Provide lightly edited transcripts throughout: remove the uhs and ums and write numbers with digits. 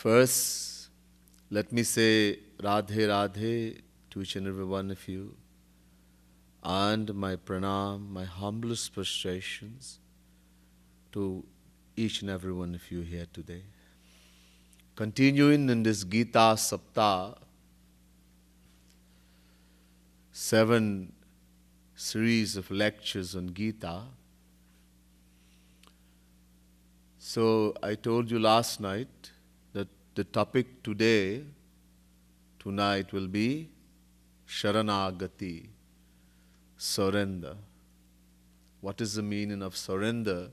First, let me say Radhe Radhe to each and every one of you, and my pranam, my humblest prostrations to each and every one of you here today. Continuing in this Gita Saptah, 7 series of lectures on Gita. So I told you last night that the topic tonight will be Sharanagati, surrender. What is the meaning of surrender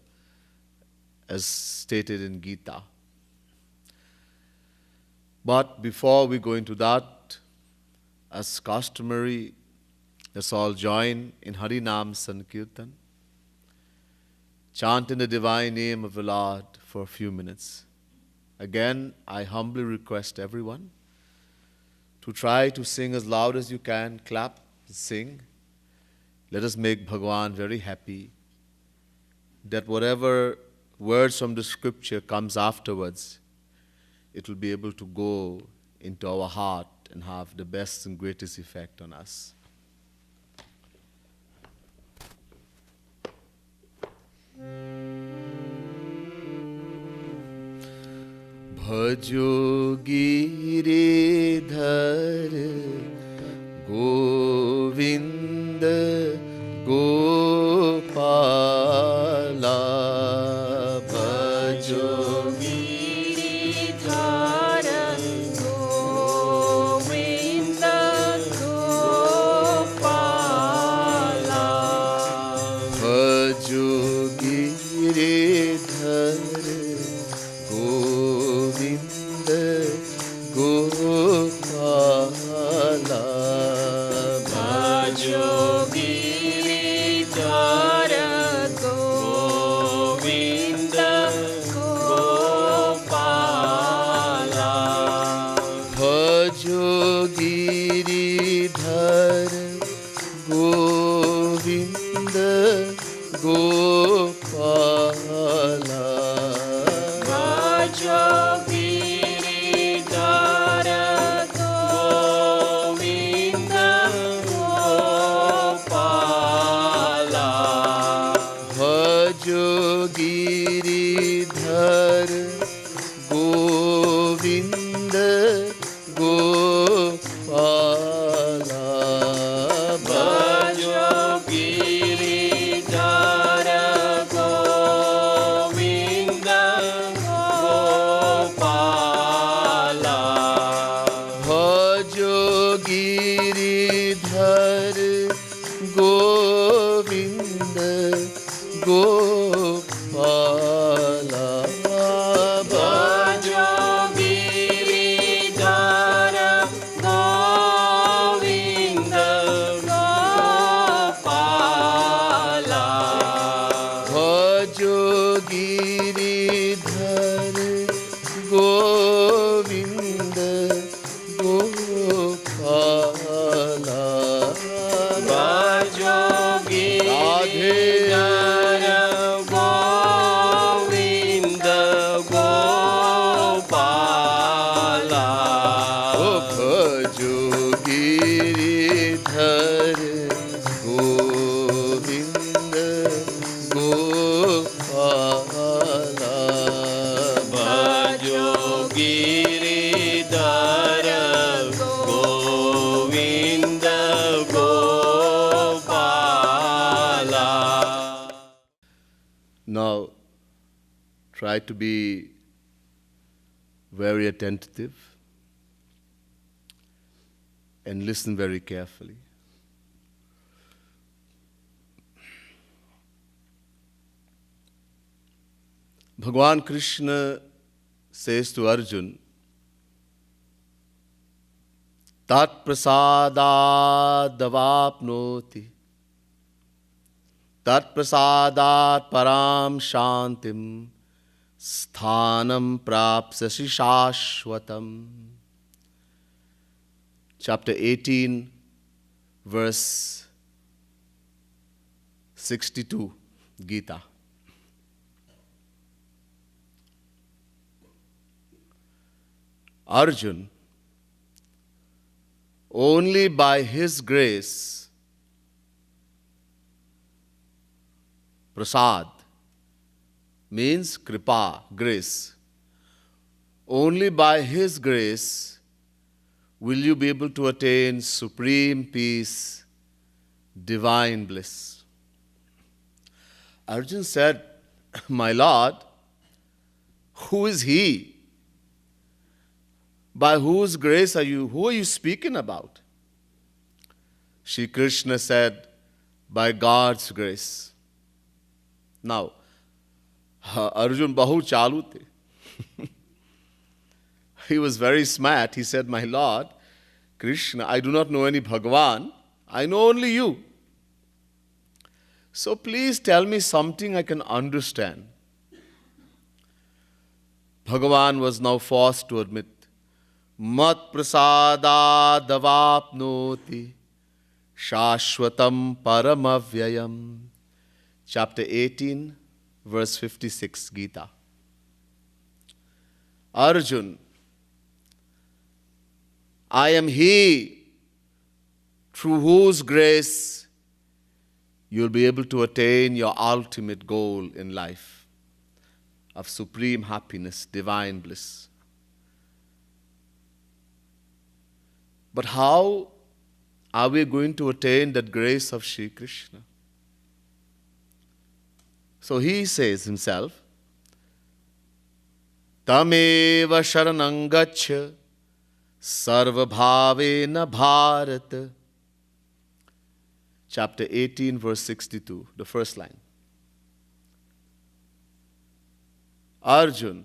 as stated in Gita? But before we go into that, as customary, let's all join in Harinam Sankirtan, chanting the divine name of the Lord for a few minutes. Again, I humbly request everyone to try to sing as loud as you can, clap, sing. Let us make Bhagwan very happy that whatever words from the scripture comes afterwards, it will be able to go into our heart and have the best and greatest effect on us. Bhajo Giridhar Govinda Gopala Bhajo Giridhar Govinda Gopala Bhajo Giridhar Govinda Gopala Bhajo Giridhar Govinda Gopala Bhajo Giridhar Govinda Gopala Bhajo Giridhar Govinda Gopala Bhajo Giridhar Govinda Gopala Bhajo Giridhar Govinda Gopala Bhajo Giridhar Govinda Gopala Bhajo Giridhar Govinda Gopala Bhajo Giridhar Govinda Gopala Bhajo Giridhar Govinda Gopala Bhajo Giridhar Govinda Gopala Bhajo Giridhar Govinda Gopala. Now, try to be very attentive and listen very carefully. Bhagwan Krishna says to Arjun, Tat prasadat davapnoti, Tat prasadat param shantim, sthanam prapsasi shashvatam. Chapter 18, verse 62, Gita. Arjun, only by his grace, prasad means kripa, grace. Only by his grace will you be able to attain supreme peace, divine bliss. Arjun said, my Lord, who is he? By whose grace who are you speaking about? Shri Krishna said, by God's grace. Now, Arjun bahu chalu the. He was very smart. He said, my Lord, Krishna, I do not know any Bhagavan. I know only you. So please tell me something I can understand. Bhagavan was now forced to admit, Mat prasada davapnoti shashwatam paramavyayam. Chapter 18, verse 56, Gita. Arjun, I am he through whose grace you'll be able to attain your ultimate goal in life of supreme happiness, divine bliss. But how are we going to attain that grace of Shri Krishna? So he says himself, Tameva sharanam gaccha sarva bhavena bharata. Chapter 18, verse 62, the first line. Arjun,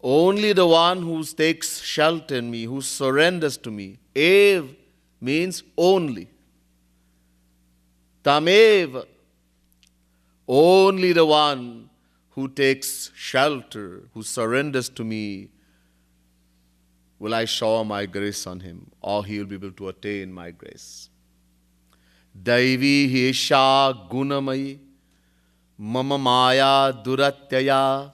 only the one who takes shelter in me, who surrenders to me. Ev means only. Tamev, only the one who takes shelter, who surrenders to me, will I shower my grace on him, or he will be able to attain my grace. Daivi hiesha gunamayi mama maya duratyaya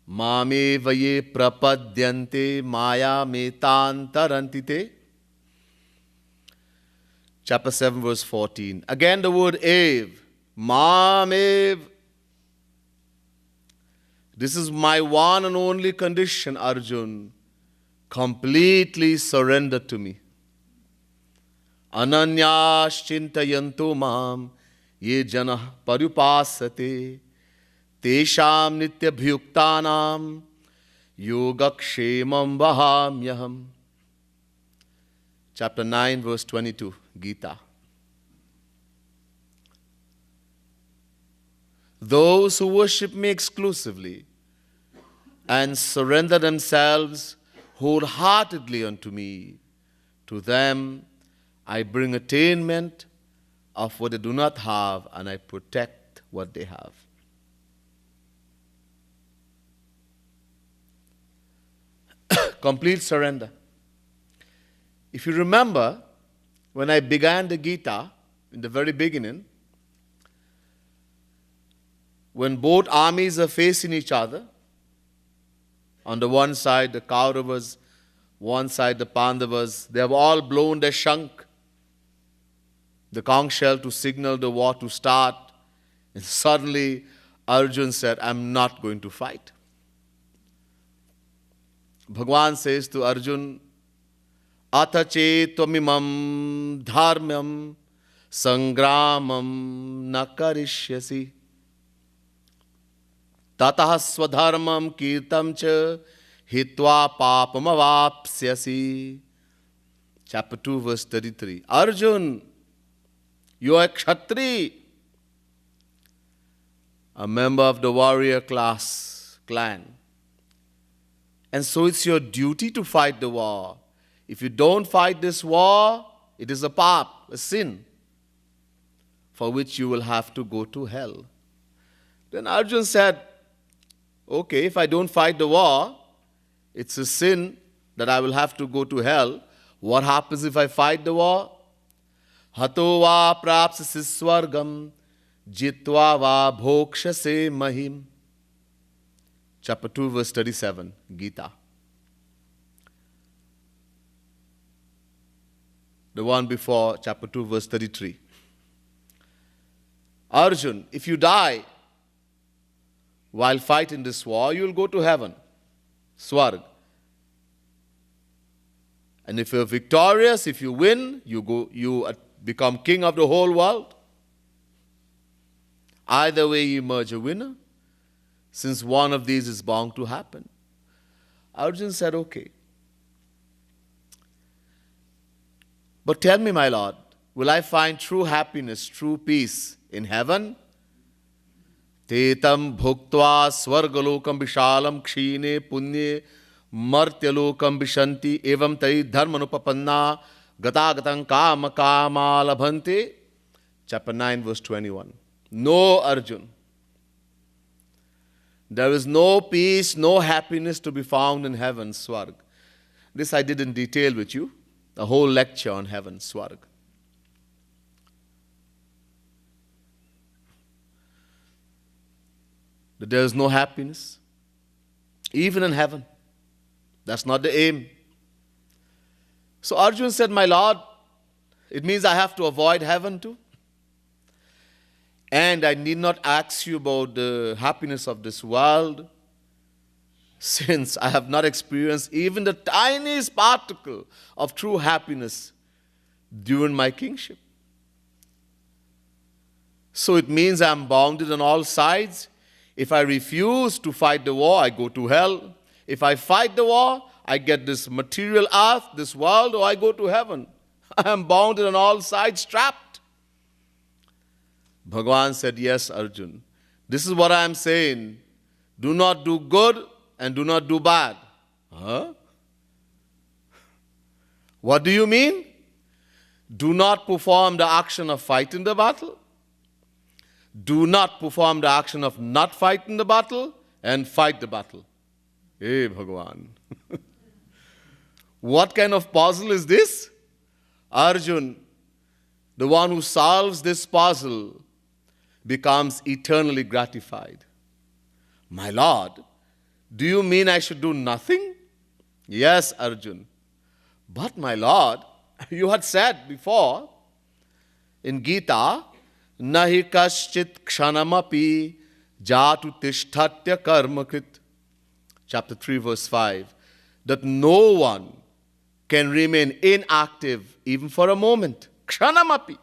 mame vaye prapadyante maya metantarantite. Chapter 7, verse 14. Again the word ev, mamev. This is my one and only condition, Arjun. Completely surrender to me. Ananyas chintayanto mam ye janah parupasate tesham nitya bhyuktanam yogakshemam vahamyaham. Chapter 9, verse 22, Gita. Those who worship me exclusively and surrender themselves wholeheartedly unto me, to them I bring attainment of what they do not have, and I protect what they have. Complete surrender. If you remember, when I began the Gita, in the very beginning, when both armies are facing each other, on the one side the Kauravas, one side the Pandavas, they have all blown their shank, the conch shell, to signal the war to start. And suddenly Arjun said, I'm not going to fight. Bhagavan says to Arjun, Atache tvamimam dharmam sangramam na karishyasi tatah swadharmam kirtam cha hitva papam avapsyasi. Chapter 2, verse 33. Arjun, you are a Kshatri, a member of the warrior clan. And so it's your duty to fight the war. If you don't fight this war, it is a pap, a sin, for which you will have to go to hell. Then Arjun said, okay, if I don't fight the war, it's a sin that I will have to go to hell. What happens if I fight the war? Hato va prapsasi swargam jitva va bhokshase mahim. chapter 2, verse 37, Gita. The one before, chapter 2, verse 33. Arjun, if you die while fighting this war, you will go to heaven, Swarg. And if you're victorious, if you win, you become king of the whole world. Either way, you emerge a winner, since one of these is bound to happen. Arjun said, okay. But tell me, my Lord, will I find true happiness, true peace in heaven? Tetam bhuktva swargalokam vishalam kshine punye martyalokam vishanti evam tai dharmanupapanna gatagatam kama kama labhante. Chapter 9, verse 21. No, Arjun. There is no peace, no happiness to be found in heaven, Swarg. This I did in detail with you, a whole lecture on heaven, Swarg. That there is no happiness, even in heaven. That's not the aim. So Arjun said, my Lord, it means I have to avoid heaven too. And I need not ask you about the happiness of this world, since I have not experienced even the tiniest particle of true happiness during my kingship. So it means I am bounded on all sides. If I refuse to fight the war, I go to hell. If I fight the war, I get this material earth, this world, or I go to heaven. I am bounded on all sides, trapped. Bhagavan said, yes, Arjun. This is what I am saying. Do not do good and do not do bad. Huh? What do you mean? Do not perform the action of fighting the battle. Do not perform the action of not fighting the battle and fight the battle. Hey, Bhagavan. What kind of puzzle is this? Arjun, the one who solves this puzzle, becomes eternally gratified. My Lord, do you mean I should do nothing? Yes, Arjun. But my Lord, you had said before in Gita, Nahi kaschit kshanamapi jatu tishthatya karmakrit. Chapter 3, verse 5. That no one can remain inactive even for a moment. Kshanamapi.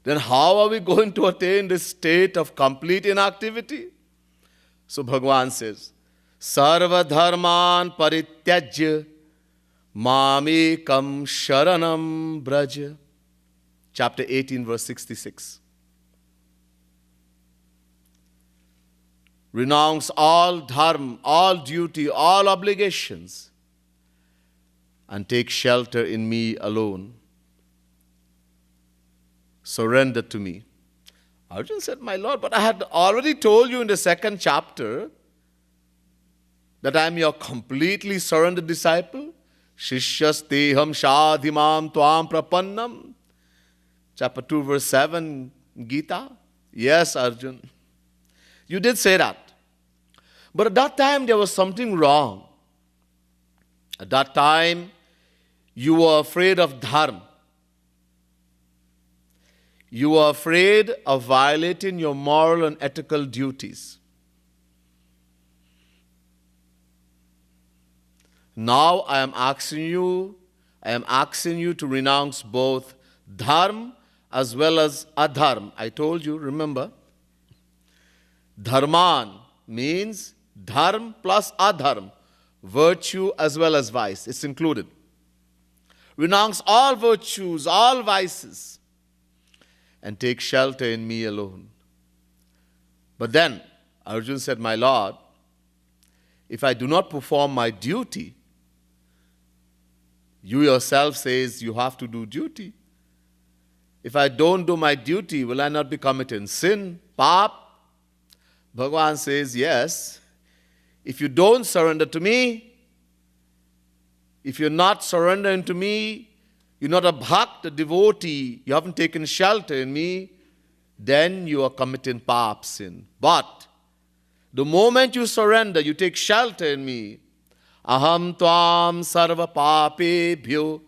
Then how are we going to attain this state of complete inactivity? So Bhagavan says, Sarva dharman parityajya mamekam sharanam braja. Chapter 18, verse 66. Renounce all dharma, all duty, all obligations, and take shelter in me alone. Surrender to me. Arjun said, my Lord, but I had already told you in the second chapter that I am your completely surrendered disciple. Shishyasteham shadhimam tvam prapannam. Chapter 2, verse 7, Gita. Yes, Arjun. You did say that. But at that time, there was something wrong. At that time, you were afraid of dharma. You were afraid of violating your moral and ethical duties. Now I am asking you to renounce both dharma as well as adharma. I told you, remember? Dharman means dharma plus adharma, virtue as well as vice. It's included. Renounce all virtues, all vices, and take shelter in me alone. But then Arjun said, my Lord, if I do not perform my duty, you yourself says you have to do duty. If I don't do my duty, will I not be committing sin, pap? Bhagavan says, yes. If you don't surrender to me, if you're not surrendering to me, you're not a bhakt, a devotee, you haven't taken shelter in me, then you are committing pap, sin. But The moment you surrender, you take shelter in me. Aham tvam sarva papebhyo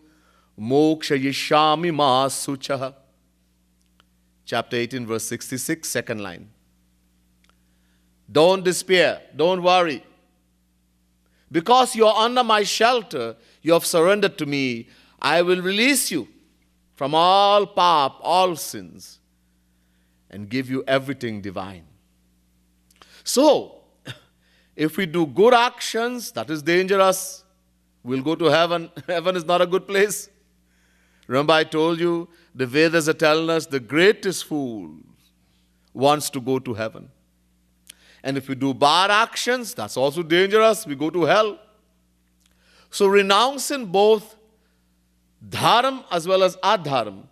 mokshayishyami ma suchaha. Chapter 18, verse 66, second line. Don't despair. Don't worry. Because you are under my shelter, you have surrendered to me, I will release you from all pap, all sins, and give you everything divine. So, if we do good actions, that is dangerous. We'll go to heaven. Heaven is not a good place. Remember I told you, the Vedas are telling us the greatest fool wants to go to heaven. And if we do bad actions, that's also dangerous. We go to hell. So renouncing both dharma as well as adharma,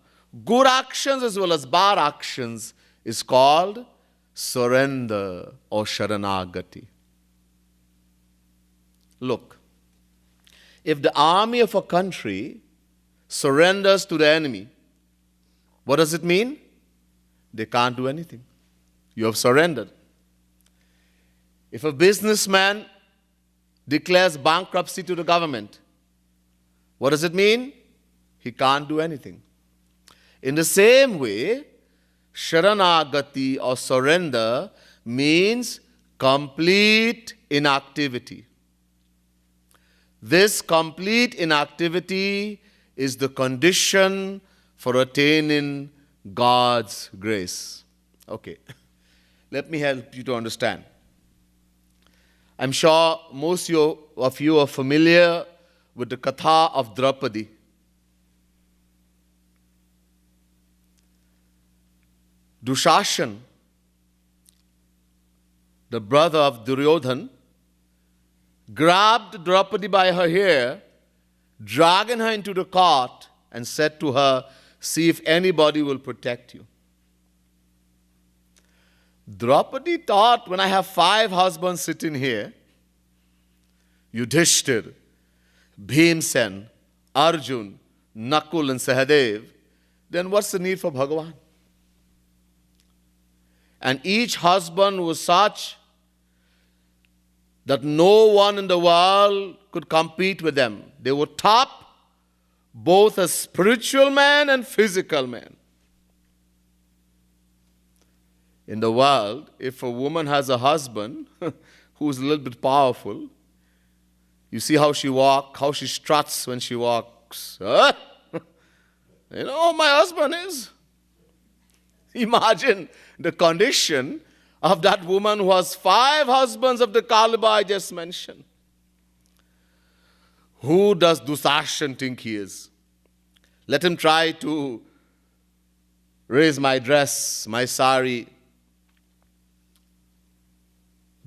good actions as well as bad actions, is called surrender or sharanagati. Look, if the army of a country surrenders to the enemy, what does it mean? They can't do anything. You have surrendered. If a businessman declares bankruptcy to the government, what does it mean? He can't do anything. In the same way, sharanagati or surrender means complete inactivity. This complete inactivity is the condition for attaining God's grace. Okay, let me help you to understand. I'm sure most of you are familiar with the Katha of Draupadi. Dushashan, the brother of Duryodhan, grabbed Draupadi by her hair, dragging her into the court, and said to her, "See if anybody will protect you." Draupadi thought, when I have 5 husbands sitting here, Yudhishthir, Bhimsen, Arjun, Nakul and Sahadev, then what's the need for Bhagavan? And each husband was such that no one in the world could compete with them. They were top, both as spiritual man and physical man. In the world, if a woman has a husband who's a little bit powerful, you see how she walks, how she struts when she walks. Huh? You know, my husband is. Imagine the condition of that woman who has 5 husbands of the caliber I just mentioned. Who does Dusashan think he is? Let him try to raise my dress, my sari.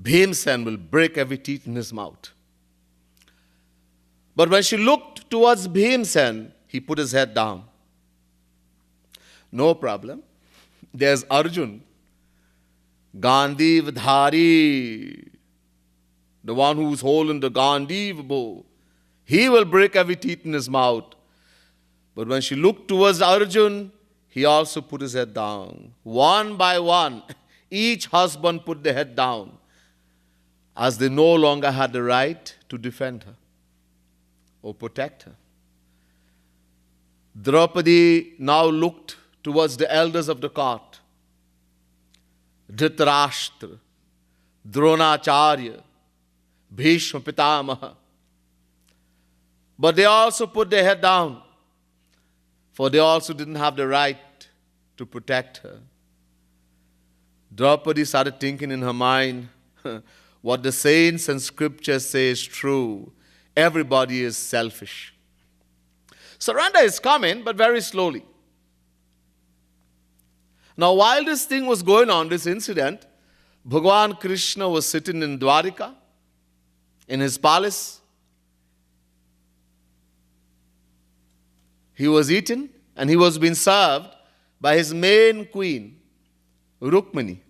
Bhimsen will break every teeth in his mouth. But when she looked towards Bhimsen, he put his head down. No problem. There's Arjun, Gandiv Dhari, the one who's holding the Gandiv bow. He will break every teeth in his mouth. But when she looked towards Arjun, he also put his head down. One by one, each husband put their head down, as they no longer had the right to defend her or protect her. Draupadi now looked towards the elders of the court, Dhritarashtra, Dronacharya, Bhishma Pitamaha. But they also put their head down, for they also didn't have the right to protect her. Draupadi started thinking in her mind, what the saints and scriptures say is true. Everybody is selfish. Surrender is coming, but very slowly. Now, while this thing was going on, this incident, Bhagavan Krishna was sitting in Dwarika, in his palace. He was eating, and he was being served by his main queen, Rukmini,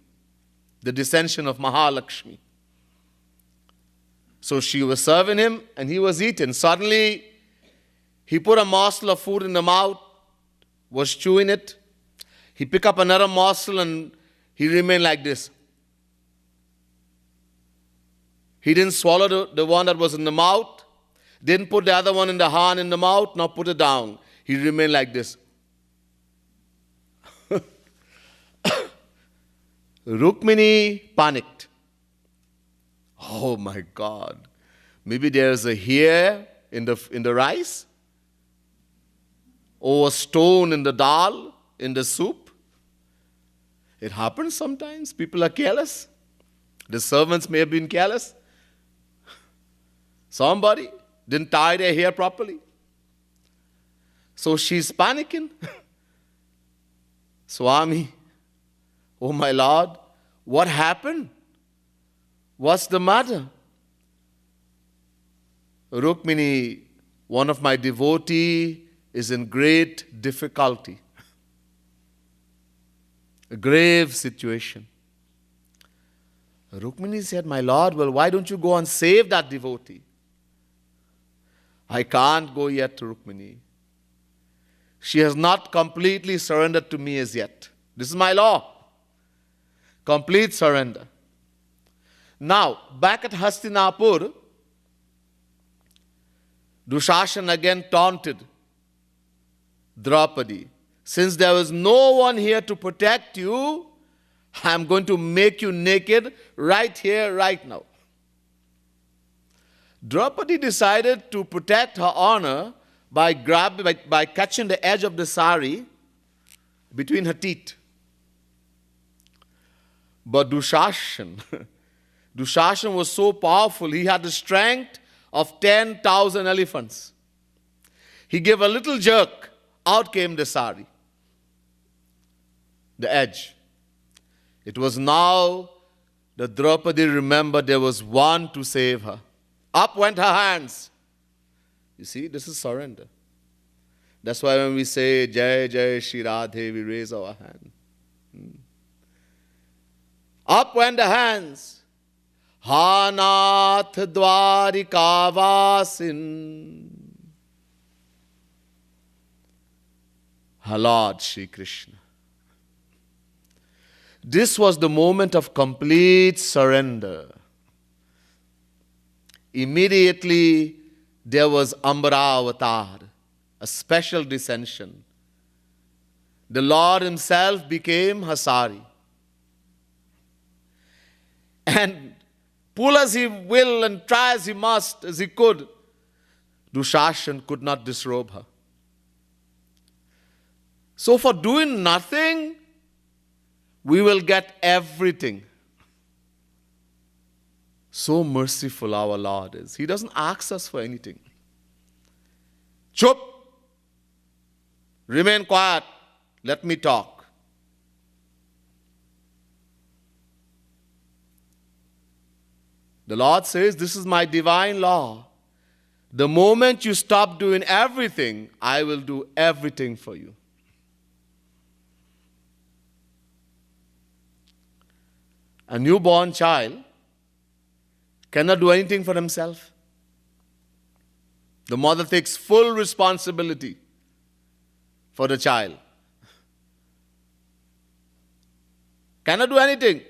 the descendant of Mahalakshmi. So she was serving him, and he was eating. Suddenly, he put a morsel of food in the mouth, was chewing it. He picked up another morsel, and he remained like this. He didn't swallow the one that was in the mouth, didn't put the other one in the hand in the mouth, nor put it down. He remained like this. Rukmini panicked. Oh my God. Maybe there's a hair in the rice, or a stone in the dal, in the soup. It happens sometimes. People are careless. The servants may have been careless. Somebody didn't tie their hair properly. So she's panicking. Swami, oh my Lord, what happened? What's the matter? Rukmini, one of my devotee, is in great difficulty. A grave situation. Rukmini said, my Lord, well, why don't you go and save that devotee? I can't go yet to Rukmini. She has not completely surrendered to me as yet. This is my law. Complete surrender. Now, back at Hastinapur, Dushashan again taunted Draupadi. Since there was no one here to protect you, I'm going to make you naked right here, right now. Draupadi decided to protect her honor by catching the edge of the sari between her teeth. But Dushashan was so powerful, he had the strength of 10,000 elephants. He gave a little jerk, out came the sari, the edge. It was now that Draupadi remembered there was one to save her. Up went her hands. You see, this is surrender. That's why when we say Jai Jai Shri Radhe, we raise our hand. Up went the hands. Hanath Dwarikavasin. Her Lord Shri Krishna. This was the moment of complete surrender. Immediately there was Ambara Avatar, a special descension. The Lord himself became her sari. And pull as he will and try as he must, as he could, Dushashan could not disrobe her. So for doing nothing, we will get everything. So merciful our Lord is. He doesn't ask us for anything. Chup! Remain quiet. Let me talk. The Lord says, this is my divine law. The moment you stop doing everything, I will do everything for you. A newborn child cannot do anything for himself. The mother takes full responsibility for the child. Cannot do anything.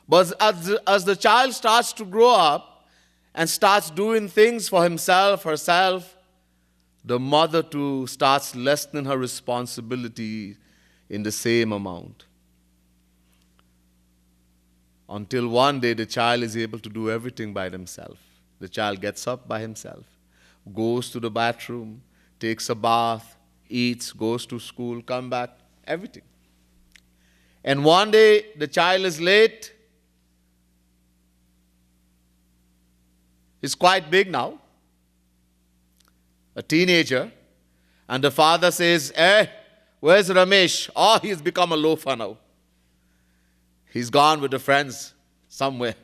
But as the child starts to grow up and starts doing things for himself, herself, the mother too starts lessening her responsibility in the same amount. Until one day the child is able to do everything by themselves. The child gets up by himself, goes to the bathroom, takes a bath, eats, goes to school, comes back, everything. And one day the child is late. He's quite big now, a teenager. And the father says, where's Ramesh? Oh, he's become a loafer now. He's gone with the friends somewhere.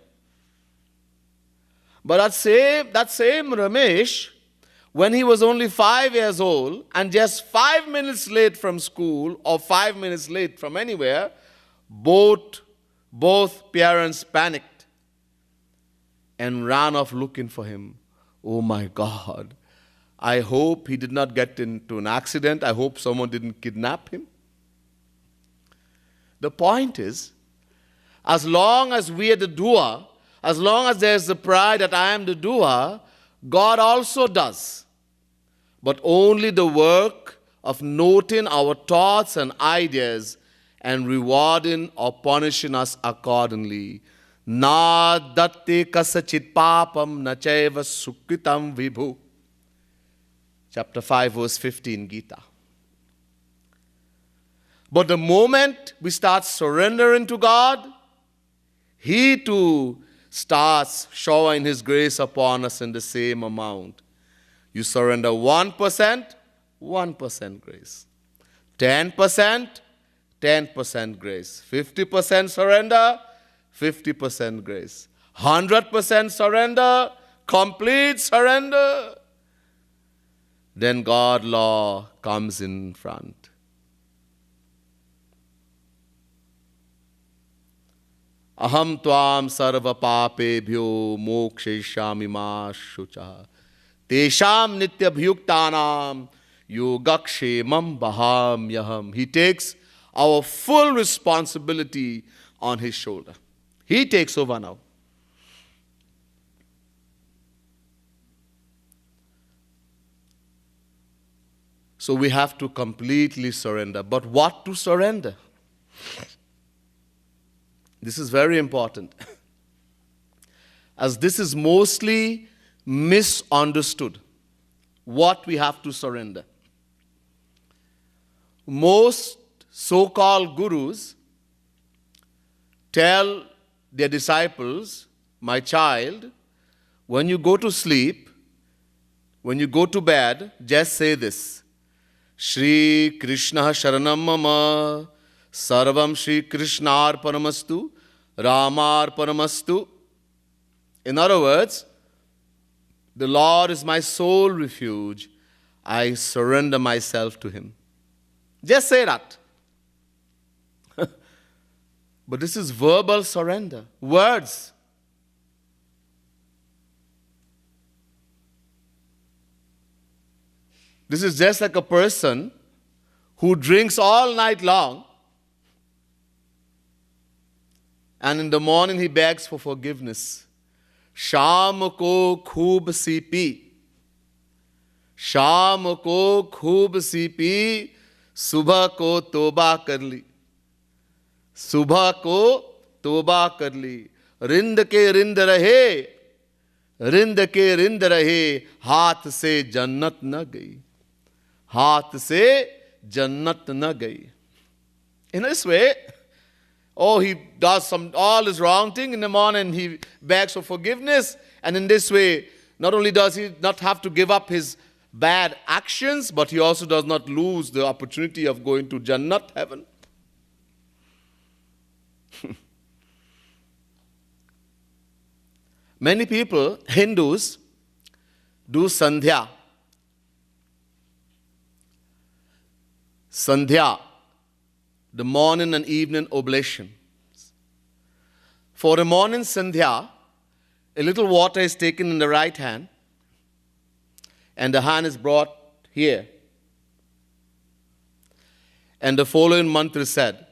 But that same Ramesh, when he was only 5 years old and just 5 minutes late from school or 5 minutes late from anywhere, both parents panicked and ran off looking for him. Oh my God. I hope he did not get into an accident. I hope someone didn't kidnap him. The point is, as long as we are the doer, as long as there is the pride that I am the doer, God also does. But only the work of noting our thoughts and ideas and rewarding or punishing us accordingly. Na datte kasachit papam na chaiva sukritam vibhu. Chapter 5, verse 15, Gita. But the moment we start surrendering to God, He too starts showering His grace upon us in the same amount. You surrender 1%, 1% grace. 10%, 10% grace. 50% surrender, 50% grace. 100% surrender, complete surrender. Then God law comes in front. Aham tvam sarva papebhyo mokshayishami ma shucha. Tesham nitya bhyuktanam yogakshemam bahamyaham. He takes our full responsibility on His shoulder. He takes over now. So we have to completely surrender. But what to surrender? This is very important, as this is mostly misunderstood, what we have to surrender. Most so-called gurus tell their disciples, my child, when you go to sleep, when you go to bed, just say this, Shri Krishna Sharanam Mama, Sarvam Shri Krishnar Paramastu, Ramar Paramastu. In other words, the Lord is my sole refuge. I surrender myself to Him. Just say that. But this is verbal surrender. Words. This is just like a person who drinks all night long, and in the morning he begs for forgiveness. Sham ko khoob si pi. Sham ko khoob si pi. Subha ko toba kar li. Subha ko toba kar li. Rind ke rind rahe. Rind ke rind rahe. Haath se jannat na gayi. Haath se jannat na gayi. In this way, he does all his wrong thing in the morning, he begs for forgiveness, and in this way, not only does he not have to give up his bad actions, but he also does not lose the opportunity of going to Jannat, heaven. Many people, Hindus, do Sandhya. Sandhya, the morning and evening oblation. For the morning Sandhya, a little water is taken in the right hand, and the hand is brought here. And the following mantra is said,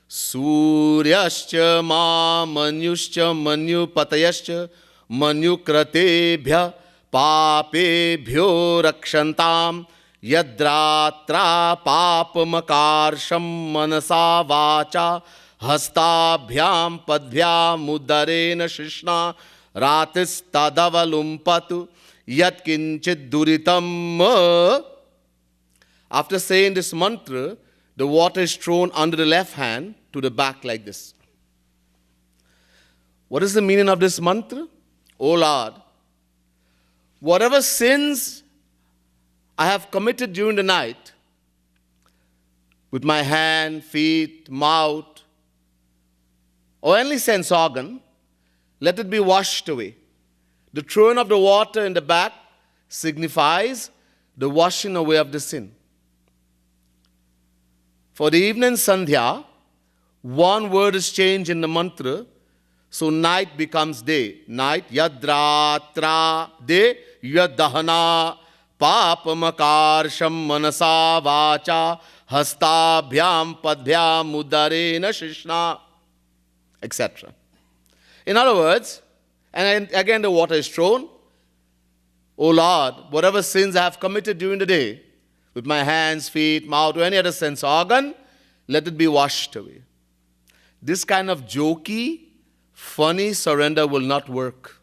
Suryascha ma manyuscha manyu patayascha manyu kratebhya papebhyo rakshantam Yadratra papamakārsham manasa vacha hastabhyam padbhyam udarena shishna ratis tadavalumpatu yatkinchit duritam. After saying this mantra, the water is thrown under the left hand to the back like this. What is the meaning of this mantra? O Lord, whatever sins I have committed during the night with my hand, feet, mouth, or any sense organ, let it be washed away. The throwing of the water in the back signifies the washing away of the sin. For the evening Sandhya, one word is changed in the mantra, so night becomes day. Night, yadratra, day, yadahana, papamakārsham manasa vacha hastabhyam padbhyam udarena shishna, etc. In other words, And again the water is thrown. O Lord, whatever sins I have committed during the day, with my hands, feet, mouth, or any other sense organ, let it be washed away. This kind of jokey, funny surrender will not work.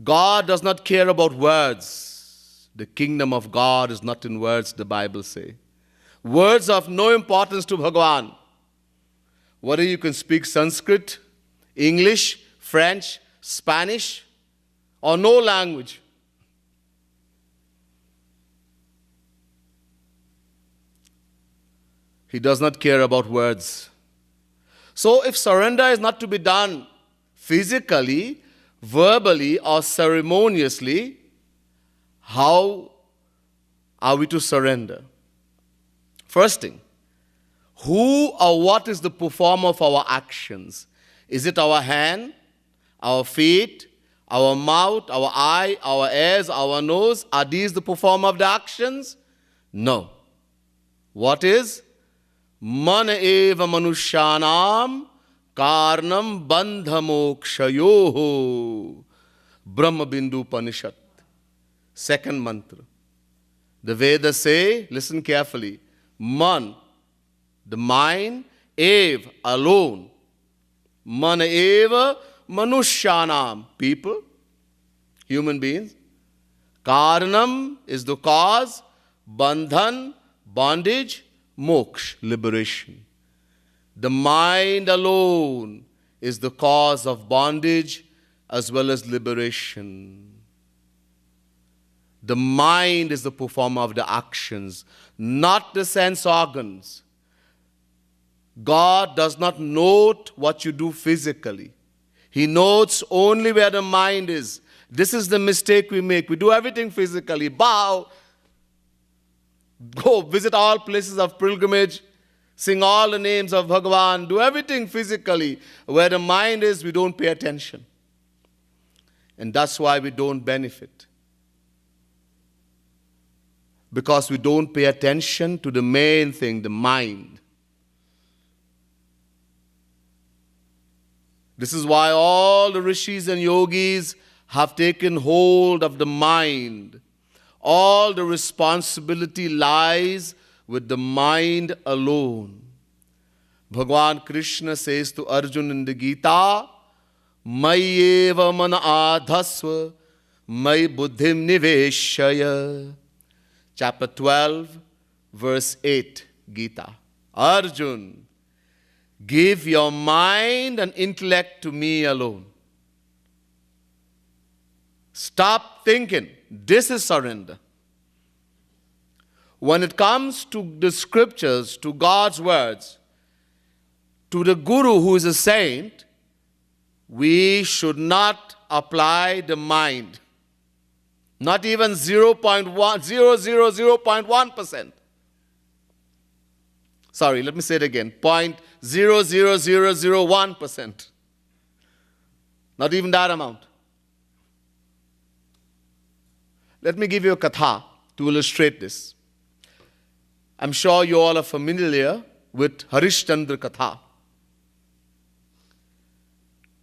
God does not care about words. The kingdom of God is not in words, the Bible says. Words of no importance to Bhagavan. Whether you can speak Sanskrit, English, French, Spanish, or no language. He does not care about words. So if surrender is not to be done physically, verbally, or ceremoniously, how are we to surrender? First thing, who or what is the performer of our actions? Is it our hand, our feet, our mouth, our eye, our ears, our nose? Are these the performer of the actions? No. What is? Man eva manushyanam karnam bandhamokshayoho. Brahma Bindu Upanishad. Second mantra. The Vedas say, listen carefully, man, the mind, ev, alone. Man eva manushyanam, people, human beings. Karnam is the cause, bandhan, bondage, moksha, liberation. The mind alone is the cause of bondage as well as liberation. The mind is the performer of the actions, not the sense organs. God does not note what you do physically. He notes only where the mind is. This is the mistake we make. We do everything physically. Bow, go visit all places of pilgrimage, sing all the names of Bhagavan, do everything physically. Where the mind is, we don't pay attention. And that's why we don't benefit. Because we don't pay attention to the main thing, the mind. This is why all the rishis and yogis have taken hold of the mind. All the responsibility lies with the mind alone. Bhagavan Krishna says to Arjuna in the Gita, Mayeva mana adhasva, may buddhim niveshaya. Chapter 12, verse 8, Gita. Arjun, give your mind and intellect to me alone. Stop thinking. This is surrender. When it comes to the scriptures, to God's words, to the guru who is a saint, we should not apply the mind. Not even 0.1%. Sorry, let me say it again. 0.00001%. Not even that amount. Let me give you a katha to illustrate this. I'm sure you all are familiar with Harishchandra Katha.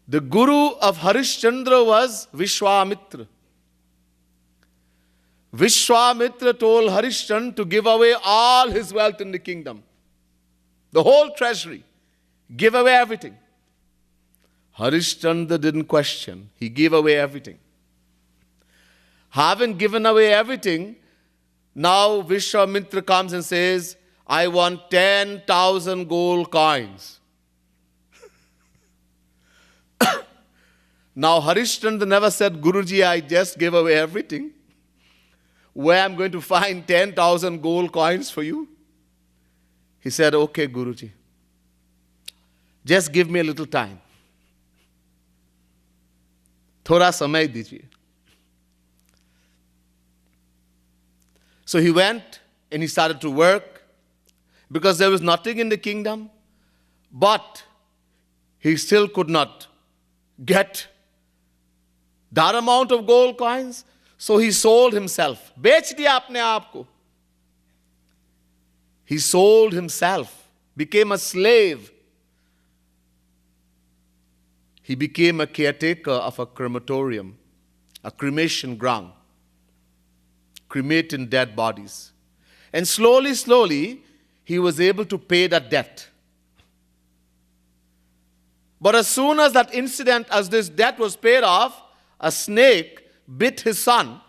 The guru of Harishchandra was Vishwamitra. Vishwamitra told Harishchandra to give away all his wealth in the kingdom. The whole treasury. Give away everything. Harishchandra didn't question. He gave away everything. Having given away everything, now Vishwamitra comes and says, I want 10,000 gold coins. Now Harishchandra never said, Guruji, I just gave away everything. Where I'm going to find 10,000 gold coins for you? He said, okay, Guruji. Just give me a little time. Thoda samay dijiye. So he went and he started to work because there was nothing in the kingdom, but he still could not get that amount of gold coins. So he sold himself. Bech diya apne aap ko. He sold himself, became a slave. he became a caretaker of a crematorium, a cremation ground, cremating dead bodies. And slowly, he was able to pay that debt. But as soon as that incident, as this debt was paid off, a snake bit his son,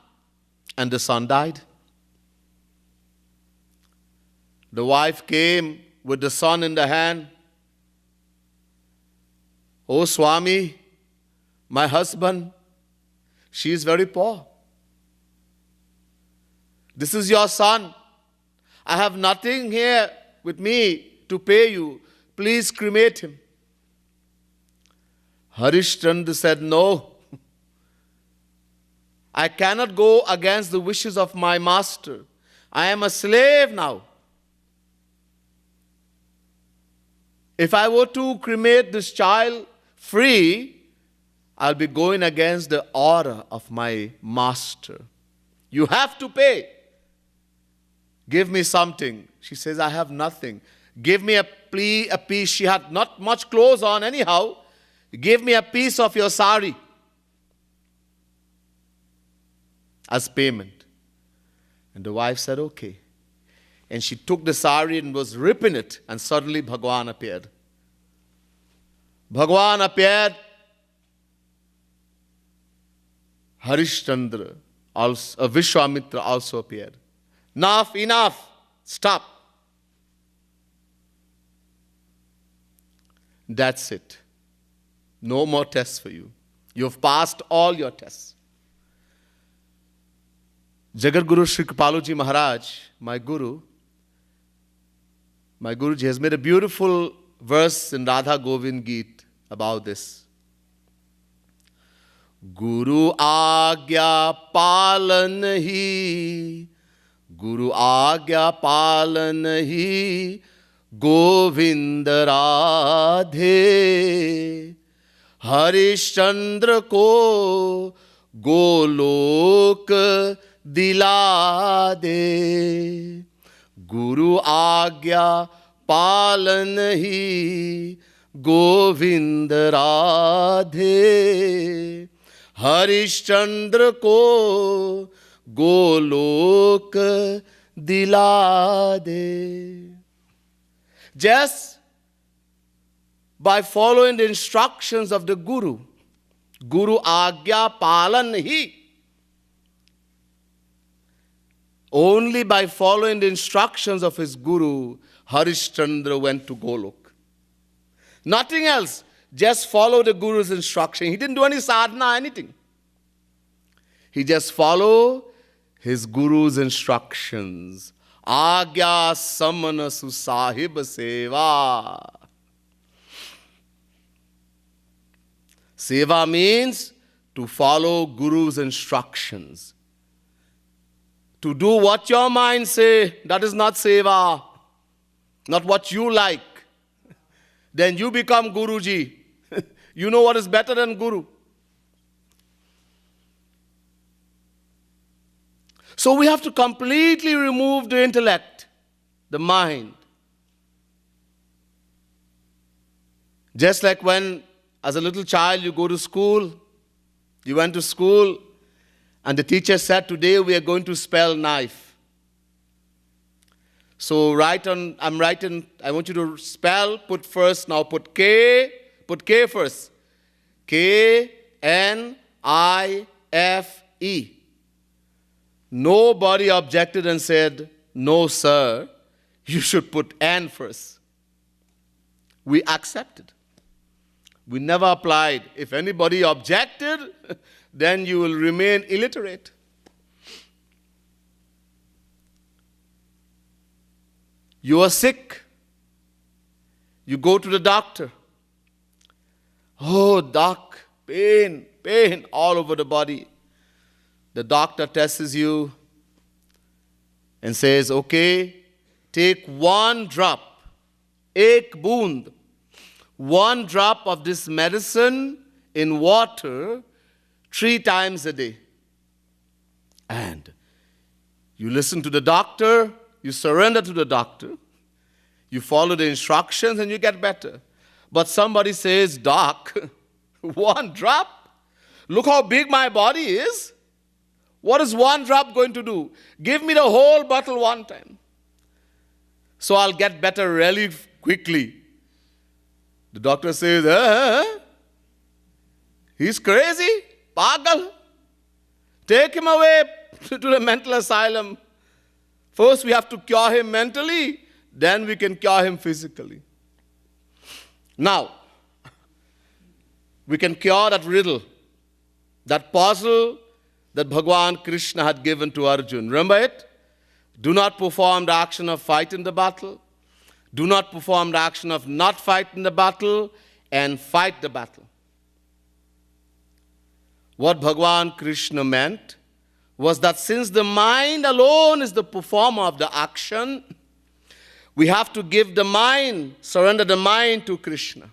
and the son died. The wife came with the son in the hand. Oh, Swami, my husband, she is very poor. This is your son. I have nothing here with me to pay you. Please cremate him. Harishchandra said, no. I cannot go against the wishes of my master. I am a slave now. If I were to cremate this child free, I'll be going against the order of my master. You have to pay. Give me something. She says, I have nothing. Give me a piece. She had not much clothes on anyhow. Give me a piece of your sari as payment. And the wife said, okay. And she took the sari and was ripping it, and suddenly Bhagwan appeared. Bhagwan appeared. Harishchandra, also, Vishwamitra also appeared. Enough, stop. That's it. No more tests for you. You've passed all your tests. Jagadguru Sri Kripaluji Maharaj, my Guruji has made a beautiful verse in Radha Govind Geet about this. Guru Agya Palan Hi, Guru Agya Palan Hi, Govind Radhe, Harishchandra ko Golok दिला दे गुरु आज्ञा पालन ही गोविंद राधे हरिश्चंद्र को गोलोक दिला दे. Just by following the instructions of the Guru, Guru Agya Palan Hi, only by following the instructions of his Guru, Harishchandra went to Golok. Nothing else. Just follow the Guru's instruction. He didn't do any sadhana, anything. He just followed his Guru's instructions. Agya samana su sahib seva. Seva means to follow Guru's instructions. To do what your mind say, that is not seva. Not what you like. Then you become Guruji. You know what is better than Guru. So we have to completely remove the intellect, the mind. Just like when, as a little child, you go to school, you went to school, and the teacher said, today we are going to spell knife. So I want you to spell, put K first. K-N-I-F-E. Nobody objected and said, no, sir, you should put N first. We accepted. We never applied. If anybody objected, then you will remain illiterate. You are sick. You go to the doctor. Oh, doc, pain all over the body. The doctor tests you and says, okay, take one drop, ek boond, one drop of this medicine in water 3 times a day. And you listen to the doctor, you surrender to the doctor, you follow the instructions and you get better. But somebody says, doc, One drop? Look how big my body is. What is one drop going to do? Give me the whole bottle one time, so I'll get better really quickly. The doctor says, he's crazy, pagal. Take him away to the mental asylum. First we have to cure him mentally, then we can cure him physically. Now, we can cure that riddle, that puzzle that Bhagwan Krishna had given to Arjun. Remember it? Do not perform the action of fight in the battle. Do not perform the action of not fight in the battle, and fight the battle. What Bhagwan Krishna meant was that since the mind alone is the performer of the action, we have to give the mind, surrender the mind to Krishna.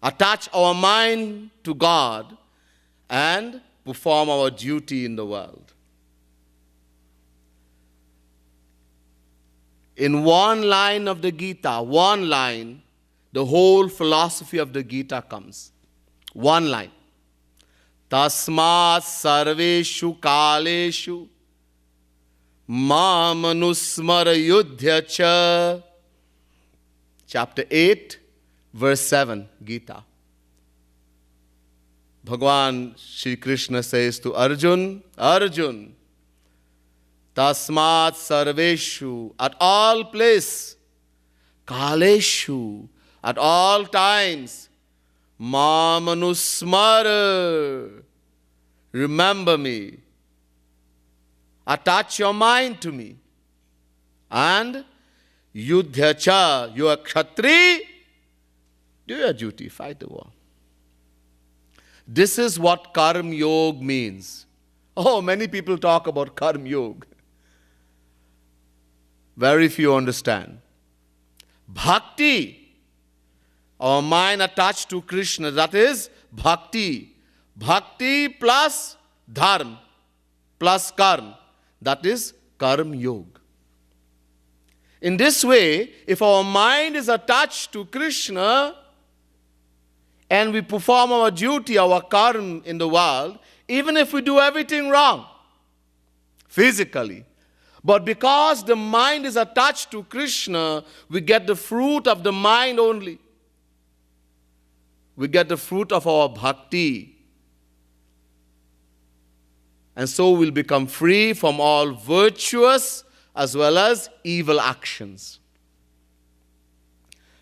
Attach our mind to God and perform our duty in the world. In one line of the Gita, one line, the whole philosophy of the Gita comes. One line. Tasmat sarveshu kaleshu mam anusmara yudhya cha. Chapter 8, verse 7, Gita. Bhagwan Shri Krishna says to Arjun, Arjun, tasmat sarveshu, at all place, kaleshu, at all times, mam anusmara, remember me, attach your mind to me, and yudhya cha, you are Kshatri, do your duty, fight the war. This is what Karma Yoga means. Oh, many people talk about Karma Yoga. Very few understand. Bhakti, our mind attached to Krishna, that is bhakti. Bhakti plus dharma plus karma, that is Karma Yoga. In this way, if our mind is attached to Krishna, and we perform our duty, our karma in the world, even if we do everything wrong, physically. But because the mind is attached to Krishna, we get the fruit of the mind only. We get the fruit of our bhakti. And so we'll become free from all virtuous as well as evil actions.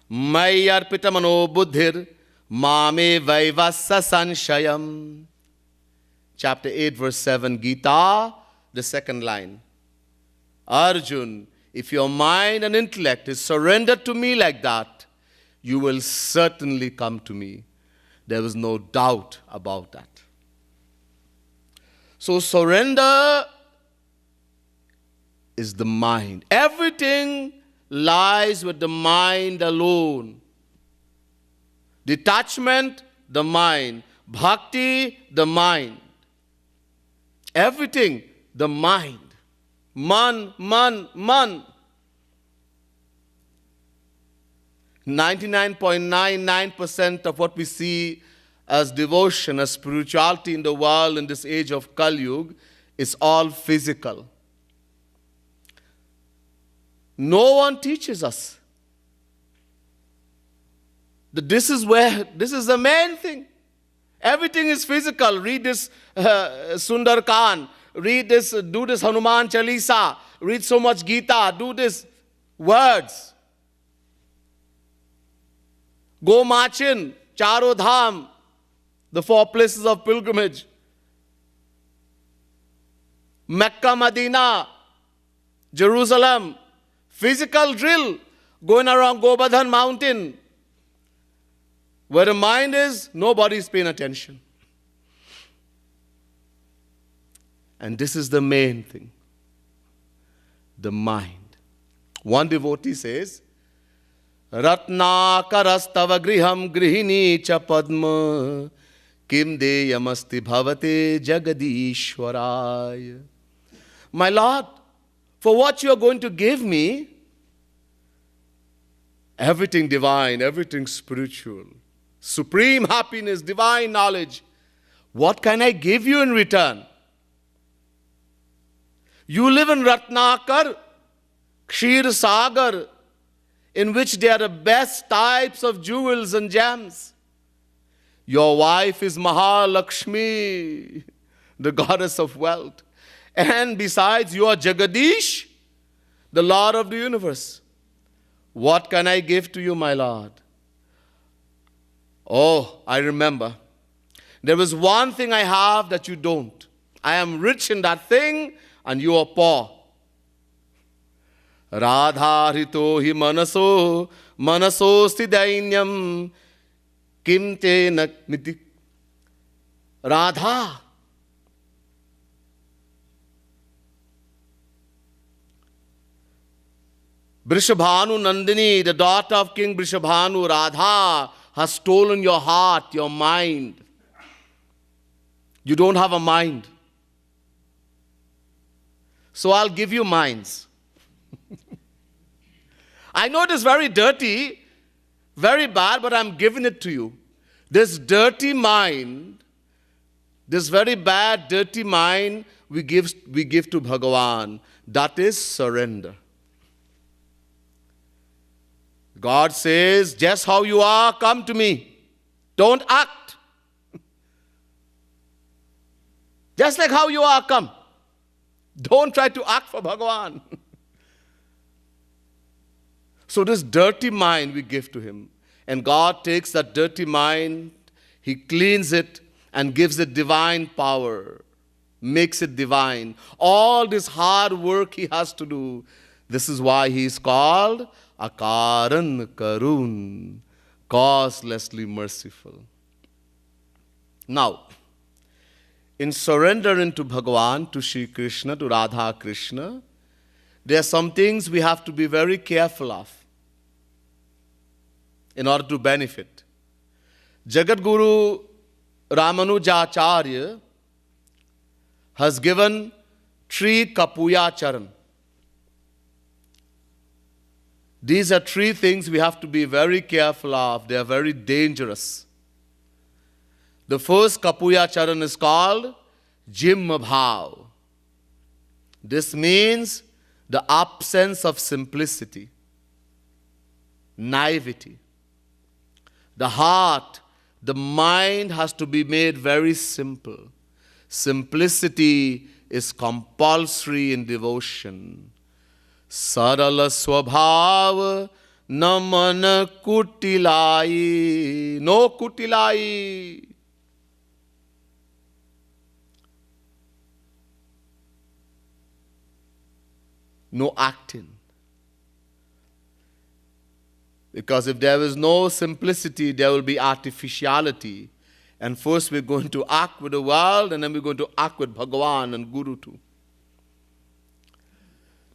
Mayarpita mano buddhir Mame vaivasa sanshayam. Chapter 8, verse 7, Gita, the second line. Arjun, if your mind and intellect is surrendered to me like that, you will certainly come to me. There is no doubt about that. So surrender is the mind. Everything lies with the mind alone. Detachment, the mind. Bhakti, the mind. Everything, the mind. Man. 99.99% of what we see as devotion, as spirituality in the world in this age of Kali Yuga is all physical. No one teaches us that this is the main thing. Everything is physical. Read this Sundar Khan. Read this, do this Hanuman Chalisa. Read so much Gita. Do this. Words. Go march in. Charo Dham. The 4 places of pilgrimage. Mecca, Medina. Jerusalem. Physical drill. Going around Govardhan mountain. Where the mind is, nobody is paying attention. And this is the main thing. The mind. One devotee says, Ratnakarastava griham grihini cha padma kim deyamasti bhavate jagadishwaraya. My Lord, for what you are going to give me, everything divine, everything spiritual, supreme happiness, divine knowledge. What can I give you in return? You live in Ratnakar, Kshir Sagar, in which there are the best types of jewels and gems. Your wife is Mahalakshmi, the goddess of wealth. And besides, you are Jagadish, the Lord of the universe. What can I give to you, my Lord? Oh, I remember. There is one thing I have that you don't. I am rich in that thing and you are poor. Radha rito hi manaso, manasosti dainyam, kim te niti. Radha. Vrishabhanu Nandini, the daughter of King Vrishabhanu, Radha, has stolen your heart, your mind. You don't have a mind. So I'll give you minds. I know it is very dirty, very bad, but I'm giving it to you. This dirty mind, this very bad, dirty mind, we give to Bhagavan. That is surrender. God says, just how you are, come to me. Don't act. Just like how you are, come. Don't try to act for Bhagavan. So this dirty mind we give to him. And God takes that dirty mind, he cleans it and gives it divine power. Makes it divine. All this hard work he has to do. This is why he is called Akaran Karun, causelessly merciful. Now, in surrendering to Bhagavan, to Shri Krishna, to Radha Krishna, there are some things we have to be very careful of in order to benefit. Jagat Guru Ramanujacharya has given 3 Kapuya Charan. These are 3 things we have to be very careful of. They are very dangerous. The first Kapuya Charan is called Jimma Bhav. This means the absence of simplicity, naivety. The heart, the mind has to be made very simple. Simplicity is compulsory in devotion. Sarala swabhav naman kutilai. No kutilai. No acting. Because if there is no simplicity, there will be artificiality. And first we're going to act with the world, and then we're going to act with Bhagavan and Guru too.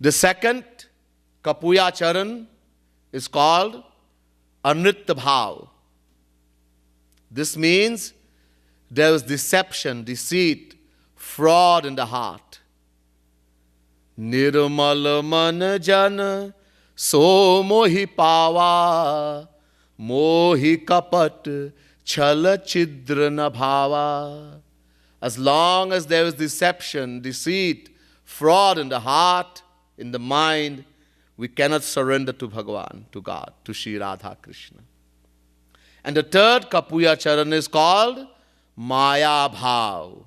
The second Kapuya Charan is called Anritta Bhav. This means there is deception, deceit, fraud in the heart. Nirmal man jana so mohi pawa, mohi kapat chala chidra na bhava. As long as there is deception, deceit, fraud in the heart, in the mind, we cannot surrender to Bhagavan, to God, to Shri Radha Krishna. And the third Kapuya Charan is called Maya Bhav.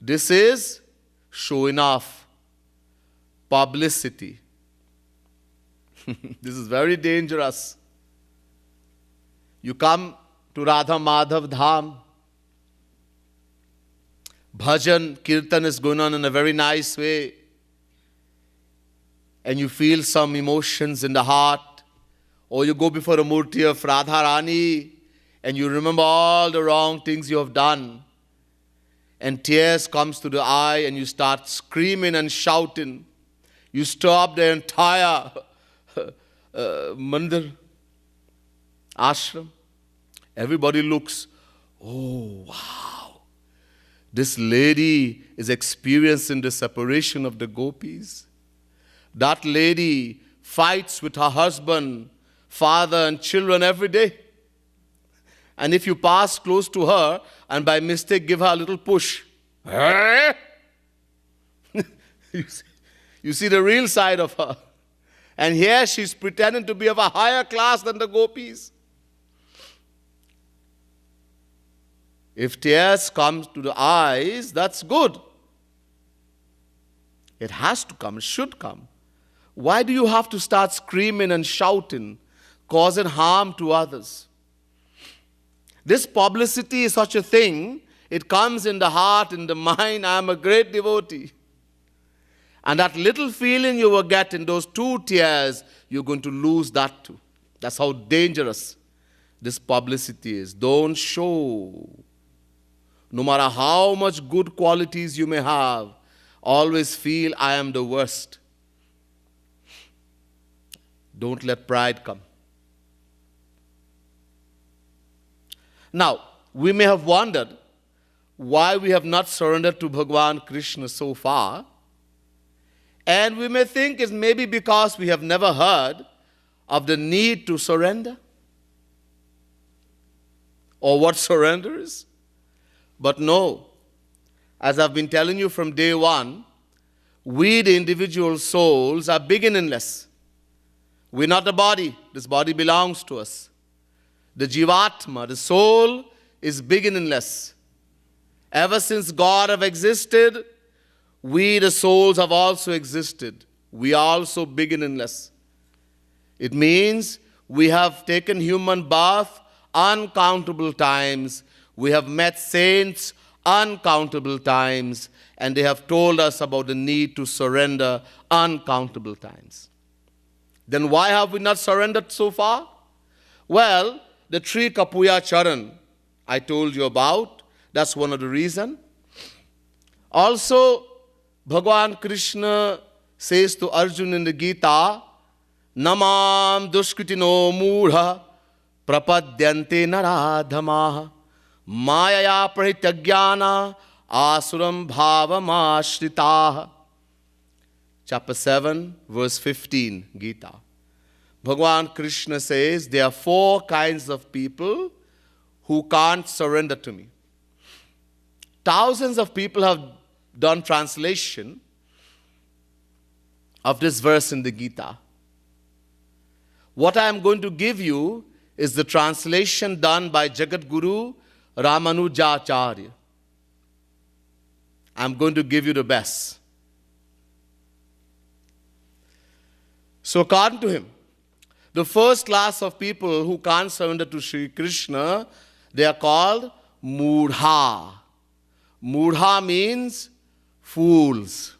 This is showing off, publicity. This is very dangerous. You come to Radha Madhav Dham, bhajan, kirtan is going on in a very nice way, and you feel some emotions in the heart, or you go before a murti of Radha Rani, and you remember all the wrong things you have done, and tears comes to the eye, and you start screaming and shouting. You stop the entire mandir, ashram. Everybody looks, oh, wow. This lady is experiencing the separation of the gopis. That lady fights with her husband, father, and children every day. And if you pass close to her and by mistake give her a little push, you see the real side of her. And here she's pretending to be of a higher class than the gopis. If tears come to the eyes, that's good. It has to come, it should come. Why do you have to start screaming and shouting, causing harm to others? This publicity is such a thing. It comes in the heart, in the mind. I am a great devotee. And that little feeling you will get in those 2 tears, you're going to lose that too. That's how dangerous this publicity is. Don't show. No matter how much good qualities you may have, always feel I am the worst. Don't let pride come. Now, we may have wondered why we have not surrendered to Bhagavan Krishna so far. And we may think it's maybe because we have never heard of the need to surrender or what surrender is. But no, as I've been telling you from day one, we, the individual souls, are beginningless. We're not the body. This body belongs to us. The Jivatma, the soul, is beginningless. Ever since God have existed, we, the souls, have also existed. We are also beginningless. It means we have taken human birth uncountable times. We have met saints uncountable times, and they have told us about the need to surrender uncountable times. Then why have we not surrendered so far? Well, the Tri Kapuya Charan I told you about, that's one of the reasons. Also, Bhagavan Krishna says to Arjuna in the Gita, Namam dushkritino mudha prapadyante naradhamaha mayaya prahitagyana asuram bhavamashritaha. Chapter 7, verse 15, Gita. Bhagavan Krishna says, there are 4 kinds of people who can't surrender to me. Thousands of people have done translation of this verse in the Gita. What I am going to give you is the translation done by Jagat Guru Ramanujacharya. I'm going to give you the best. So according to him, the first class of people who can't surrender to Sri Krishna, they are called Mudha. Mudha means fools.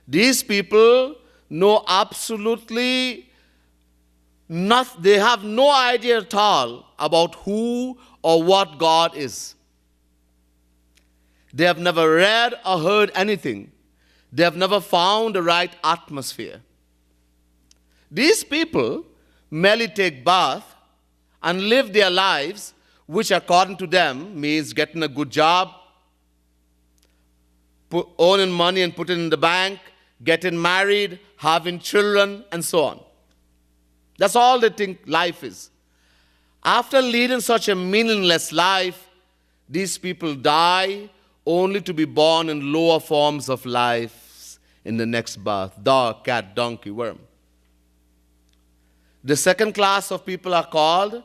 These people know absolutely nothing. They have no idea at all about who or what God is. They have never read or heard anything. They have never found the right atmosphere. These people merely take bath and live their lives, which according to them means getting a good job, owning money and putting it in the bank, getting married, having children, and so on. That's all they think life is. After leading such a meaningless life, these people die only to be born in lower forms of life in the next birth. Dog, cat, donkey, worm. The second class of people are called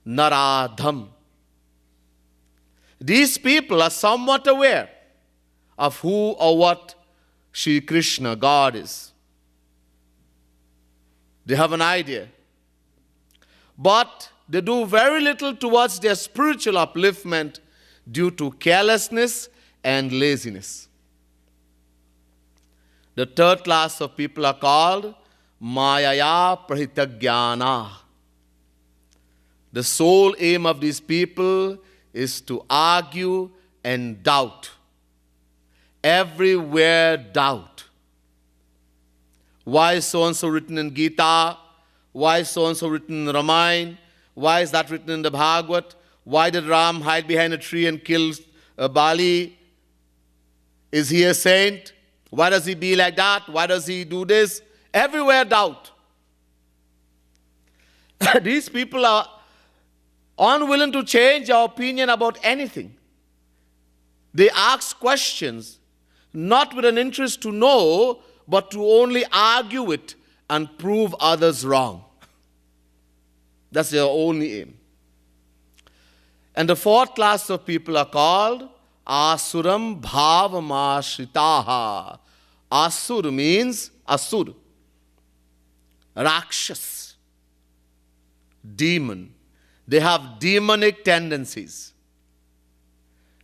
Naradham. These people are somewhat aware of who or what Sri Krishna, God, is. They have an idea. But they do very little towards their spiritual upliftment due to carelessness and laziness. The third class of people are called Mayaya Prahitagyana. The sole aim of these people is to argue and doubt. Everywhere doubt. Why is so-and-so written in Gita? Why is so-and-so written in Ramayana? Why is that written in the Bhagavad? Why did Ram hide behind a tree and kill Bali? Is he a saint? Why does he be like that? Why does he do this? Everywhere doubt. These people are unwilling to change our opinion about anything. They ask questions not with an interest to know, but to only argue it and prove others wrong. That's their only aim. And the fourth class of people are called Asuram Bhavamashitaha. Asur means Asur, Rakshas, demon. They have demonic tendencies.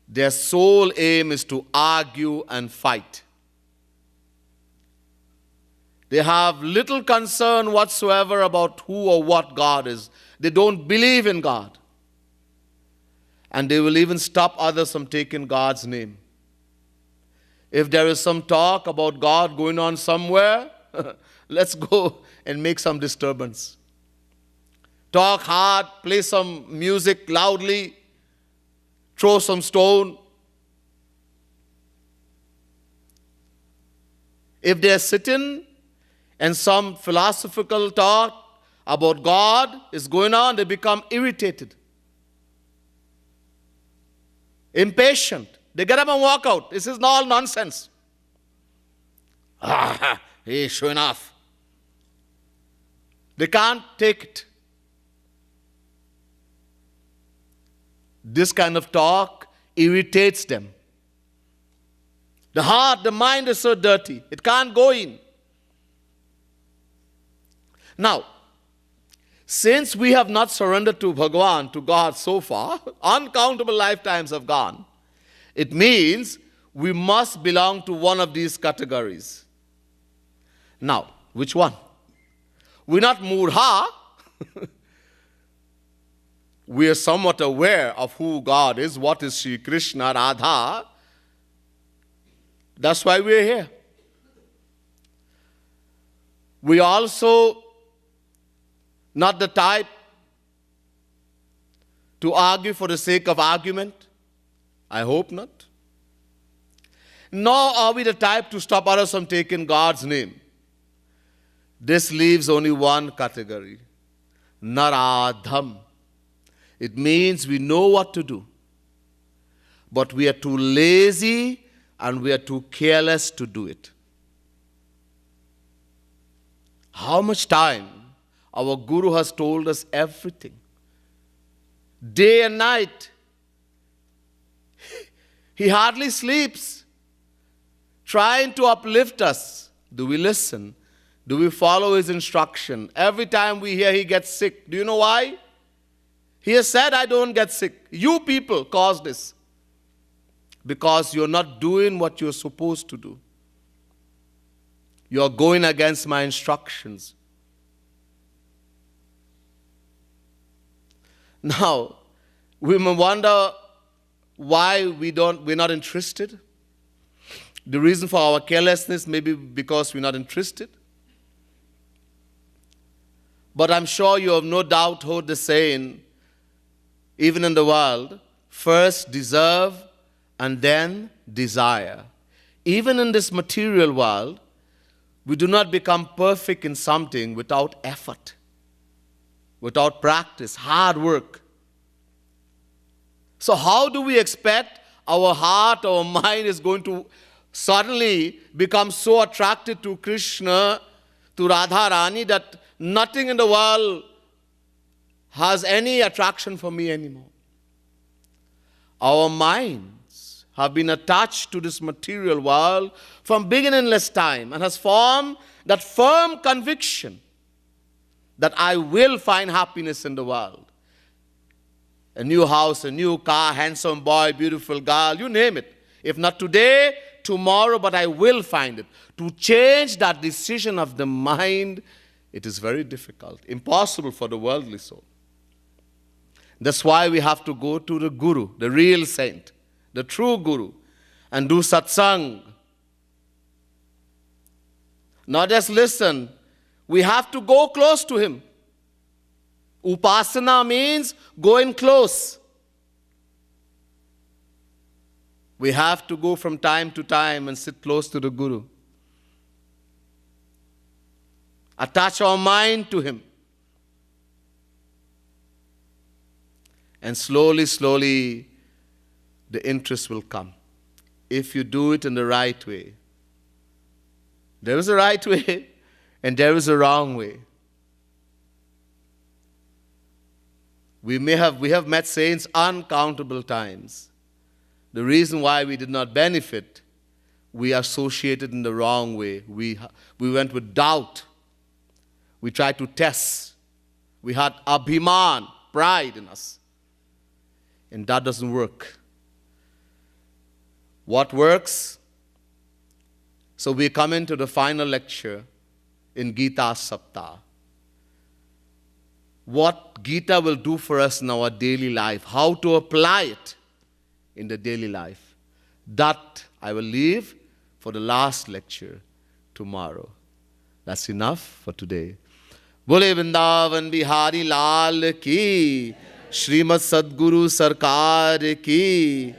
Their sole aim is to argue and fight. They have little concern whatsoever about who or what God is. They don't believe in God. And they will even stop others from taking God's name. If there is some talk about God going on somewhere, let's go and make some disturbance. Talk hard, play some music loudly, throw some stone. If they're sitting and some philosophical talk about God is going on, they become irritated, impatient. They get up and walk out. This is all nonsense. He's showing off. They can't take it. This kind of talk irritates them. The heart, the mind is so dirty. It can't go in. Now, since we have not surrendered to Bhagavan, to God so far, uncountable lifetimes have gone, it means we must belong to one of these categories. Now, which one? We're not murha. We are somewhat aware of who God is, what is Sri Krishna, Radha. That's why we're here. We also not the type to argue for the sake of argument. I hope not. Nor are we the type to stop others from taking God's name. This leaves only one category, Naradham. It means we know what to do, but we are too lazy and we are too careless to do it. How much time our Guru has told us everything. Day and night. He hardly sleeps, trying to uplift us. Do we listen? Do we follow his instruction? Every time we hear he gets sick, do you know why? He has said, I don't get sick. You people caused this. Because you're not doing what you're supposed to do. You're going against my instructions. Now, we may wonder why we're not interested. The reason for our carelessness may be because we're not interested. But I'm sure you have no doubt heard the saying, even in the world, first deserve and then desire. Even in this material world, we do not become perfect in something without effort, without practice, hard work. So how do we expect our heart, our mind is going to suddenly become so attracted to Krishna, to Radharani, that nothing in the world has any attraction for me anymore? Our minds have been attached to this material world from beginningless time and has formed that firm conviction that I will find happiness in the world. A new house, a new car, handsome boy, beautiful girl, you name it. If not today, tomorrow, but I will find it. To change that decision of the mind, it is very difficult, impossible for the worldly soul. That's why we have to go to the Guru, the real saint, the true Guru, and do satsang. Not just listen, we have to go close to him. Upasana means going close. We have to go from time to time and sit close to the Guru. Attach our mind to him. And slowly, slowly, the interest will come. If you do it in the right way. There is a right way and there is a wrong way. We have met saints uncountable times. The reason why we did not benefit, we associated in the wrong way. We went with doubt. We tried to test. We had abhiman, pride in us. And that doesn't work. What works? So we come into the final lecture in Gita Saptah. What Gita will do for us in our daily life, how to apply it in the daily life. That I will leave for the last lecture tomorrow. That's enough for today. Bole Vrindavan Bihari Lal ki, Srimad Sadguru Sarkar ki,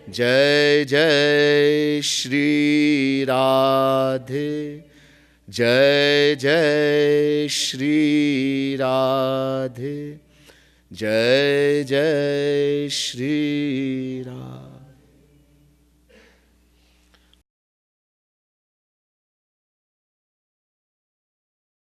Jai Jai Shri Radhe, Jai Jai Shri Radhe, Jai Jai Shri Radhe.